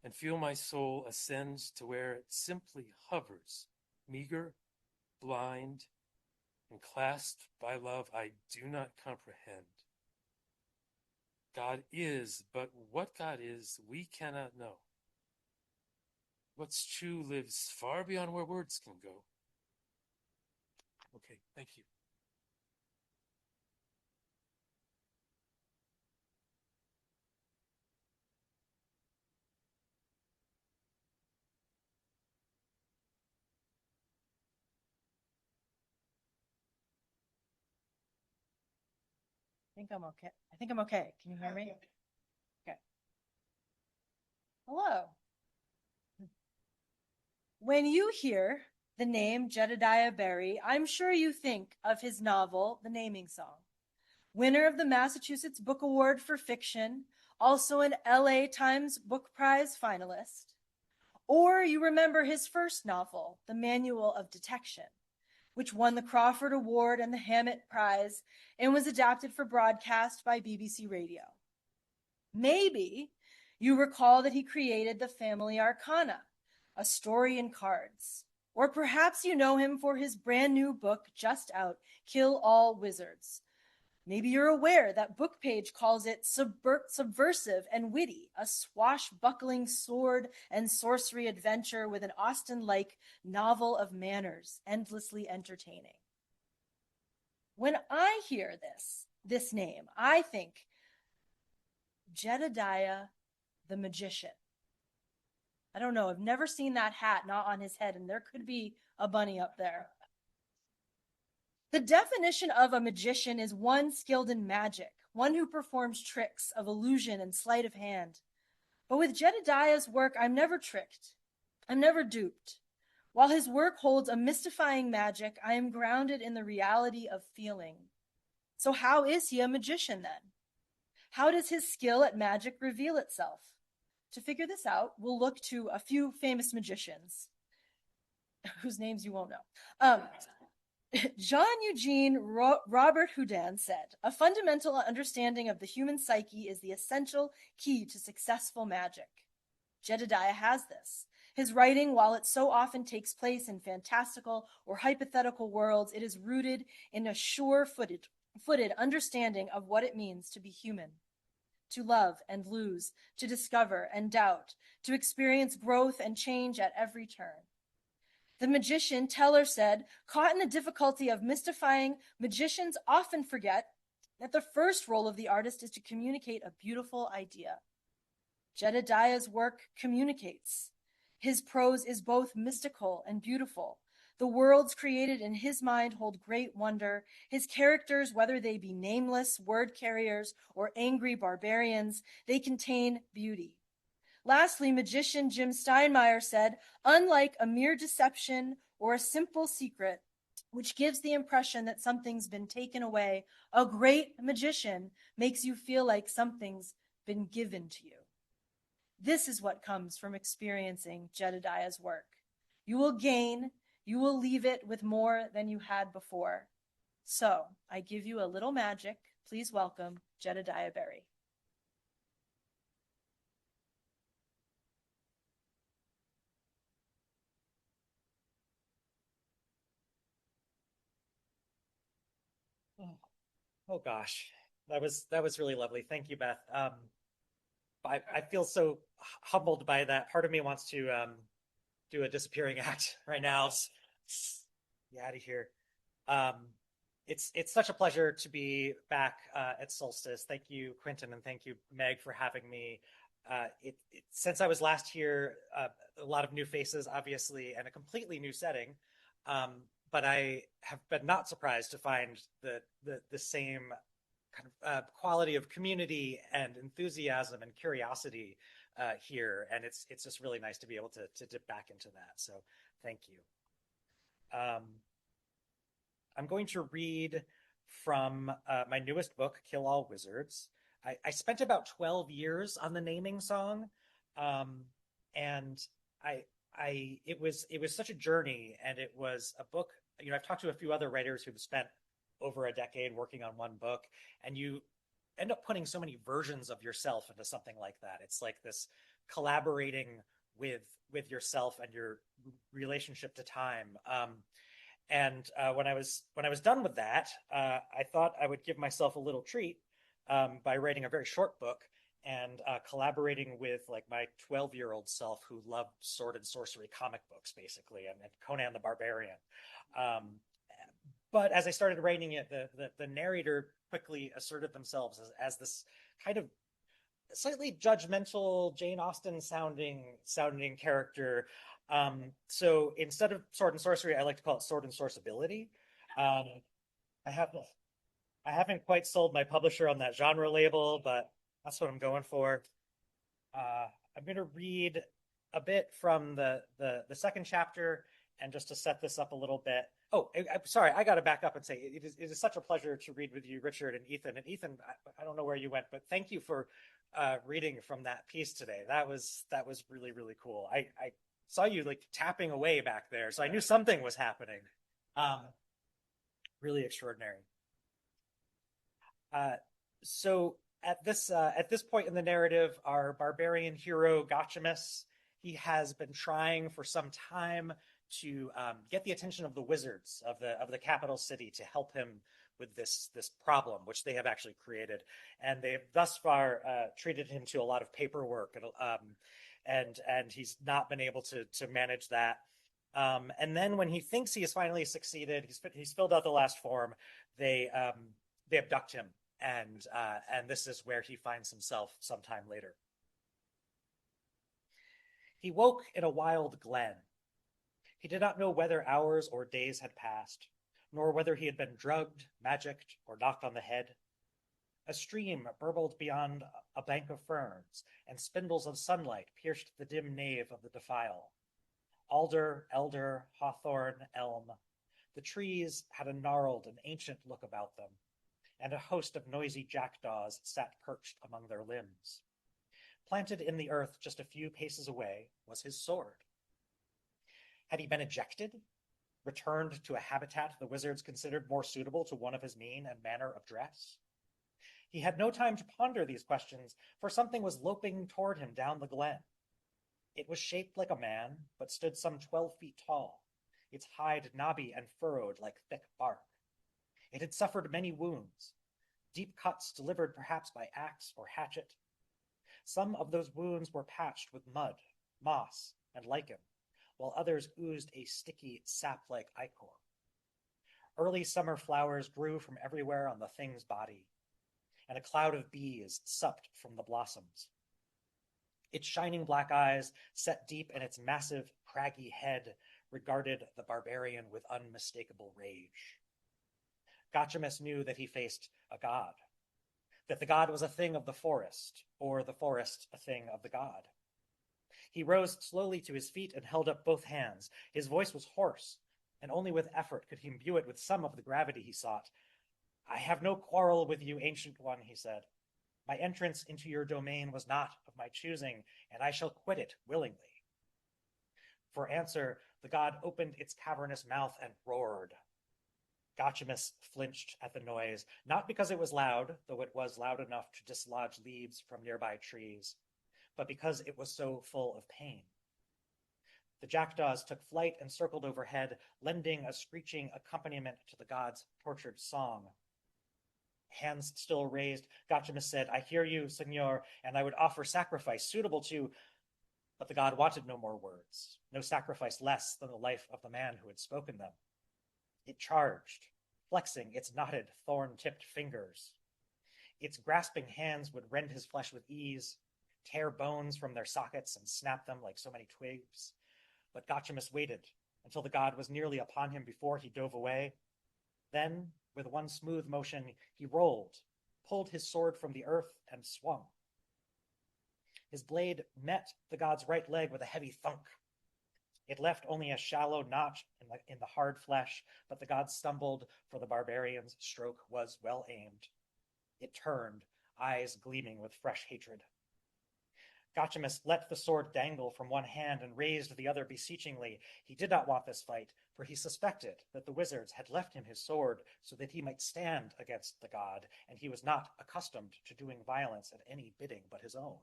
and feel my soul ascend to where it simply hovers, meager, blind, and clasped by love I do not comprehend. God is, but what God is, we cannot know. What's true lives far beyond where words can go. Okay, thank you. I think I'm okay. I think I'm okay. Can you hear me? Okay. Hello. When you hear the name Jedediah Berry, I'm sure you think of his novel, The Naming Song. Winner of the Massachusetts Book Award for Fiction, also an LA Times Book Prize finalist. Or you remember his first novel, The Manual of Detection, which won the Crawford Award and the Hammett Prize and was adapted for broadcast by BBC Radio. Maybe you recall that he created the Family Arcana, a story in cards. Or perhaps you know him for his brand new book just out, Kill All Wizards. Maybe you're aware that Bookpage calls it subversive and witty, a swashbuckling sword and sorcery adventure with an Austen-like novel of manners, endlessly entertaining. When I hear this name, I think Jedediah the Magician. I don't know, I've never seen that hat not on his head, and there could be a bunny up there. The definition of a magician is one skilled in magic, one who performs tricks of illusion and sleight of hand. But with Jedediah's work, I'm never tricked. I'm never duped. While his work holds a mystifying magic, I am grounded in the reality of feeling. So how is he a magician then? How does his skill at magic reveal itself? To figure this out, we'll look to a few famous magicians, whose names you won't know. Jean-Eugene Robert Houdin said, "A fundamental understanding of the human psyche is the essential key to successful magic." Jedediah has this. His writing, while it so often takes place in fantastical or hypothetical worlds, it is rooted in a sure-footed understanding of what it means to be human, to love and lose, to discover and doubt, to experience growth and change at every turn. The magician, Teller said, caught in the difficulty of mystifying, magicians often forget that the first role of the artist is to communicate a beautiful idea. Jedediah's work communicates. His prose is both mystical and beautiful. The worlds created in his mind hold great wonder. His characters, whether they be nameless word carriers or angry barbarians, they contain beauty. Lastly, magician Jim Steinmeier said, "Unlike a mere deception or a simple secret, which gives the impression that something's been taken away, a great magician makes you feel like something's been given to you." This is what comes from experiencing Jedediah's work. You will gain, you will leave it with more than you had before. So I give you a little magic. Please welcome Jedediah Berry. Oh gosh, that was really lovely. Thank you, Beth. I feel so humbled by that. Part of me wants to do a disappearing act right now. Get out of here. Um, it's such a pleasure to be back at Solstice. Thank you, Quentin, and thank you, Meg, for having me. Since I was last here, a lot of new faces, obviously, and a completely new setting. But I have been not surprised to find the same kind of quality of community and enthusiasm and curiosity here, and it's just really nice to be able to dip back into that. So thank you. I'm going to read from my newest book, Kill All Wizards. I spent about 12 years on the naming song, and it was such a journey, and it was a book. You know, I've talked to a few other writers who've spent over a decade working on one book, and you end up putting so many versions of yourself into something like that. It's like this collaborating with yourself and your relationship to time. And when I was done with that, I thought I would give myself a little treat by writing a very short book and collaborating with like my 12-year-old self who loved sword and sorcery comic books, basically, and Conan the Barbarian. But as I started writing it, the narrator quickly asserted themselves as this kind of slightly judgmental Jane Austen sounding character. So instead of sword and sorcery, I like to call it sword and sourceability. I haven't quite sold my publisher on that genre label, but that's what I'm going for. I'm going to read a bit from the second chapter, and just to set this up a little bit. Oh, I'm sorry, I got to back up and say it is such a pleasure to read with you, Richard and Ethan. And Ethan, I don't know where you went, but thank you for reading from that piece today. That was really, really cool. I saw you like tapping away back there, so I knew something was happening. Really extraordinary. So at this point in the narrative, our barbarian hero Gotchamus, he has been trying for some time to get the attention of the wizards of the capital city to help him with this problem, which they have actually created, and they've thus far treated him to a lot of paperwork, and he's not been able to manage that. And then when he thinks he has finally succeeded, he's filled out the last form. They abduct him, and this is where he finds himself sometime later. He woke in a wild glen. He did not know whether hours or days had passed, nor whether he had been drugged, magicked, or knocked on the head. A stream burbled beyond a bank of ferns, and spindles of sunlight pierced the dim nave of the defile. Alder, elder, hawthorn, elm. The trees had a gnarled and ancient look about them, and a host of noisy jackdaws sat perched among their limbs. Planted in the earth just a few paces away was his sword. Had he been ejected? Returned to a habitat the wizards considered more suitable to one of his mien and manner of dress? He had no time to ponder these questions, for something was loping toward him down the glen. It was shaped like a man, but stood some 12 feet tall, its hide knobby and furrowed like thick bark. It had suffered many wounds, deep cuts delivered perhaps by axe or hatchet. Some of those wounds were patched with mud, moss, and lichen, while others oozed a sticky, sap-like ichor. Early summer flowers grew from everywhere on the thing's body, and a cloud of bees supped from the blossoms. Its shining black eyes, set deep in its massive, craggy head, regarded the barbarian with unmistakable rage. Gotchamus knew that he faced a god, that the god was a thing of the forest, or the forest a thing of the god. He rose slowly to his feet and held up both hands. His voice was hoarse, and only with effort could he imbue it with some of the gravity he sought. "I have no quarrel with you, Ancient One," he said. My entrance into your domain was not of my choosing, and I shall quit it willingly. For answer, the god opened its cavernous mouth and roared. Gotchamus flinched at the noise, not because it was loud, though it was loud enough to dislodge leaves from nearby trees, but because it was so full of pain. The jackdaws took flight and circled overhead, lending a screeching accompaniment to the god's tortured song. Hands still raised, Gotchamus said, I hear you, Signor, and I would offer sacrifice suitable to... But the god wanted no more words, no sacrifice less than the life of the man who had spoken them. It charged, flexing its knotted, thorn-tipped fingers. Its grasping hands would rend his flesh with ease, tear bones from their sockets and snap them like so many twigs. But Gotchamus waited until the god was nearly upon him before he dove away. Then, with one smooth motion, he rolled, pulled his sword from the earth, and swung. His blade met the god's right leg with a heavy thunk. It left only a shallow notch in the hard flesh, but the god stumbled, for the barbarian's stroke was well aimed. It turned, eyes gleaming with fresh hatred. Gotchamus let the sword dangle from one hand and raised the other beseechingly. He did not want this fight, for he suspected that the wizards had left him his sword so that he might stand against the god, and he was not accustomed to doing violence at any bidding but his own.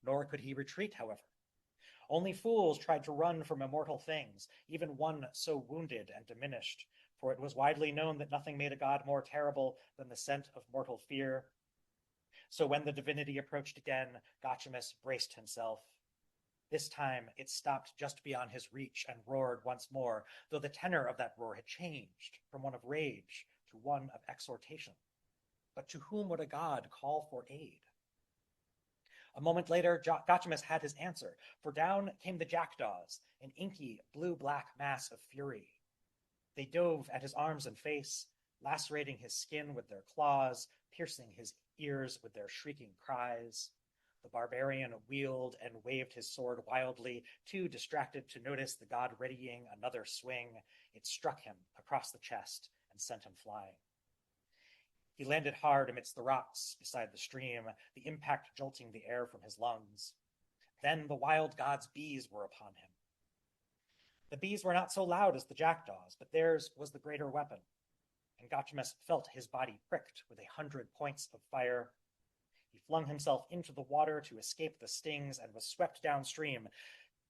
Nor could he retreat, however. Only fools tried to run from immortal things, even one so wounded and diminished, for it was widely known that nothing made a god more terrible than the scent of mortal fear. So when the divinity approached again, Gotchamus braced himself. This time it stopped just beyond his reach and roared once more, though the tenor of that roar had changed from one of rage to one of exhortation. But to whom would a god call for aid? A moment later, Gotchamus had his answer, for down came the jackdaws, an inky blue-black mass of fury. They dove at his arms and face, lacerating his skin with their claws, piercing his ears with their shrieking cries. The barbarian wheeled and waved his sword wildly, too distracted to notice the god readying another swing. It struck him across the chest and sent him flying. He landed hard amidst the rocks beside the stream, the impact jolting the air from his lungs. Then the wild god's bees were upon him. The bees were not so loud as the jackdaws, but theirs was the greater weapon, and Gotchamus felt his body pricked with 100 points of fire. He flung himself into the water to escape the stings and was swept downstream,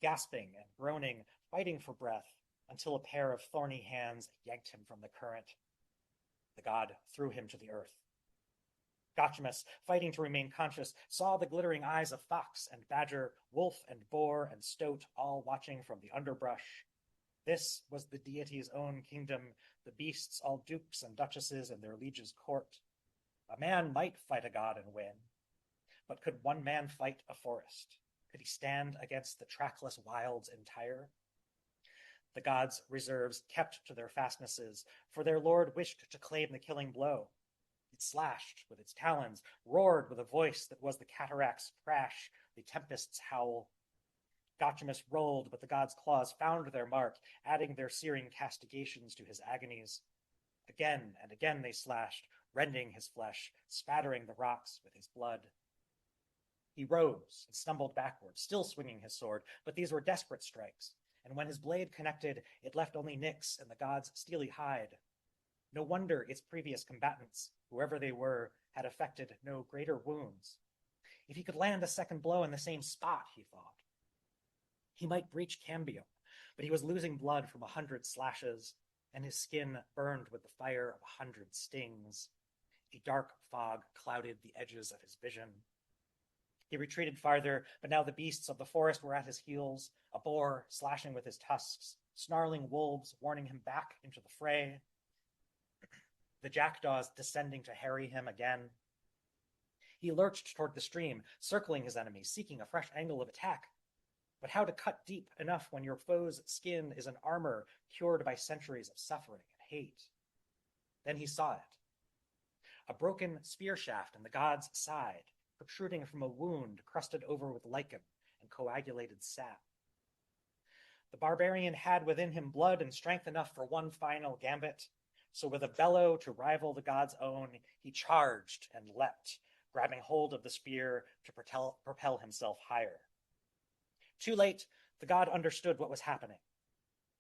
gasping and groaning, fighting for breath, until a pair of thorny hands yanked him from the current. The god threw him to the earth. Gotchamus, fighting to remain conscious, saw the glittering eyes of fox and badger, wolf and boar and stoat all watching from the underbrush. This was the deity's own kingdom, the beasts all dukes and duchesses in their liege's court. A man might fight a god and win, but could one man fight a forest? Could he stand against the trackless wilds entire? The gods' reserves kept to their fastnesses, for their lord wished to claim the killing blow. It slashed with its talons, roared with a voice that was the cataract's crash, the tempest's howl. Gotchamus rolled, but the gods' claws found their mark, adding their searing castigations to his agonies. Again and again they slashed, rending his flesh, spattering the rocks with his blood. He rose and stumbled backward, still swinging his sword, but these were desperate strikes, and when his blade connected, it left only nicks in the god's steely hide. No wonder its previous combatants, whoever they were, had affected no greater wounds. If he could land a second blow in the same spot, he thought, he might breach cambium, but he was losing blood from 100 slashes, and his skin burned with the fire of 100 stings. A dark fog clouded the edges of his vision. He retreated farther, but now the beasts of the forest were at his heels, a boar slashing with his tusks, snarling wolves warning him back into the fray, the jackdaws descending to harry him again. He lurched toward the stream, circling his enemy, seeking a fresh angle of attack. But how to cut deep enough when your foe's skin is an armor cured by centuries of suffering and hate? Then he saw it. A broken spear shaft in the god's side, protruding from a wound crusted over with lichen and coagulated sap. The barbarian had within him blood and strength enough for one final gambit, so with a bellow to rival the god's own, he charged and leapt, grabbing hold of the spear to propel himself higher. Too late, the god understood what was happening.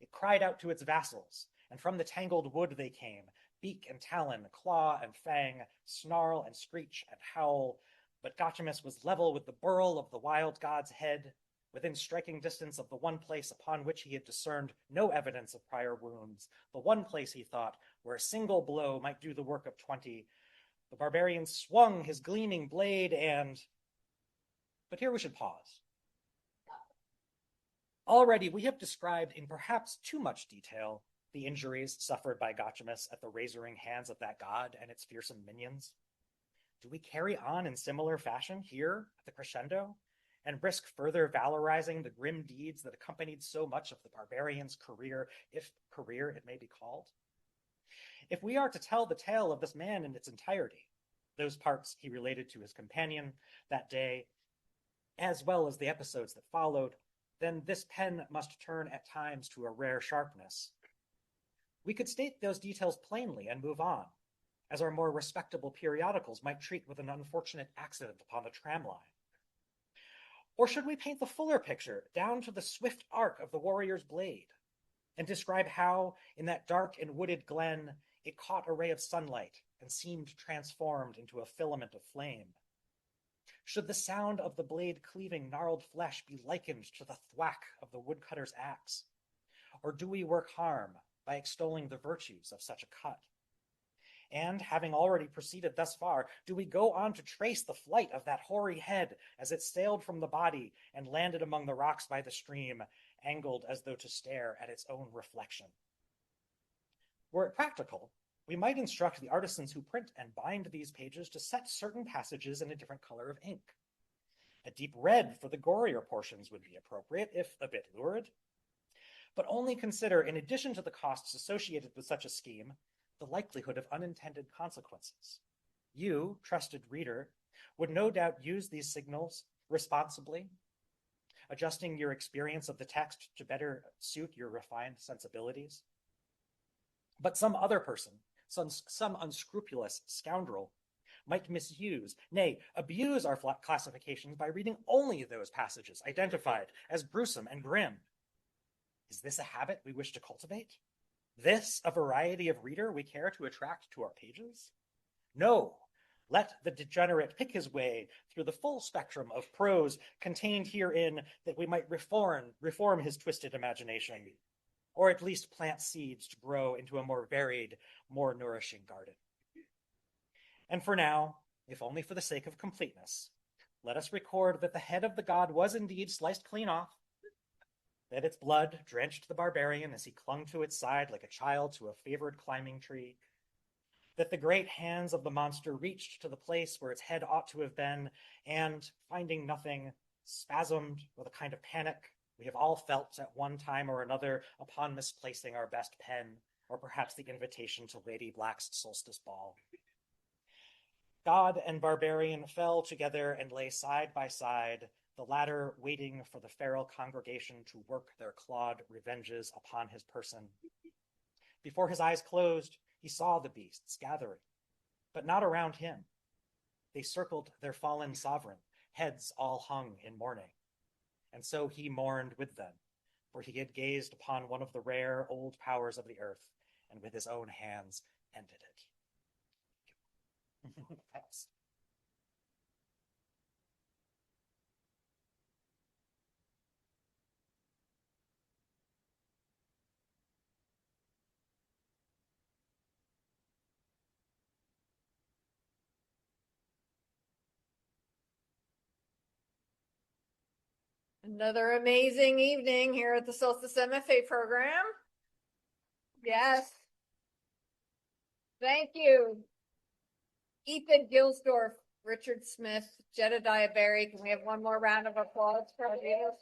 It cried out to its vassals, and from the tangled wood they came, beak and talon, claw and fang, snarl and screech and howl, but Gotchamus was level with the burl of the wild god's head, within striking distance of the one place upon which he had discerned no evidence of prior wounds, the one place, he thought, where a single blow might do the work of 20. The barbarian swung his gleaming blade and... But here we should pause. Already we have described in perhaps too much detail the injuries suffered by Gotchamus at the razoring hands of that god and its fearsome minions. Do we carry on in similar fashion here at the crescendo and risk further valorizing the grim deeds that accompanied so much of the barbarian's career, if career it may be called? If we are to tell the tale of this man in its entirety, those parts he related to his companion that day, as well as the episodes that followed, then this pen must turn at times to a rare sharpness. We could state those details plainly and move on, as our more respectable periodicals might treat with an unfortunate accident upon the tram line. Or should we paint the fuller picture down to the swift arc of the warrior's blade, and describe how, in that dark and wooded glen, it caught a ray of sunlight and seemed transformed into a filament of flame? Should the sound of the blade cleaving gnarled flesh be likened to the thwack of the woodcutter's axe? Or do we work harm by extolling the virtues of such a cut? And, having already proceeded thus far, do we go on to trace the flight of that hoary head as it sailed from the body and landed among the rocks by the stream, angled as though to stare at its own reflection? Were it practical, we might instruct the artisans who print and bind these pages to set certain passages in a different color of ink. A deep red for the gorier portions would be appropriate, if a bit lurid. But only consider, in addition to the costs associated with such a scheme, the likelihood of unintended consequences. You, trusted reader, would no doubt use these signals responsibly, adjusting your experience of the text to better suit your refined sensibilities. But some other person, some unscrupulous scoundrel, might misuse, nay, abuse our classifications by reading only those passages identified as gruesome and grim. Is this a habit we wish to cultivate? This a variety of reader we care to attract to our pages? No, let the degenerate pick his way through the full spectrum of prose contained herein, that we might reform his twisted imagination, or at least plant seeds to grow into a more varied, more nourishing garden. And for now, if only for the sake of completeness, let us record that the head of the god was indeed sliced clean off, that its blood drenched the barbarian as he clung to its side like a child to a favored climbing tree, that the great hands of the monster reached to the place where its head ought to have been, and, finding nothing, spasmed with a kind of panic we have all felt at one time or another upon misplacing our best pen, or perhaps the invitation to Lady Black's solstice ball. God and barbarian fell together and lay side by side, the latter waiting for the feral congregation to work their clawed revenges upon his person. Before his eyes closed, he saw the beasts gathering, but not around him. They circled their fallen sovereign, heads all hung in mourning. And so he mourned with them, for he had gazed upon one of the rare old powers of the earth, and with his own hands ended it. Thanks. Another amazing evening here at the Solstice MFA program. Yes. Thank you. Ethan Gilsdorf, Richard Smith, Jedediah Berry. Can we have one more round of applause for our leaders?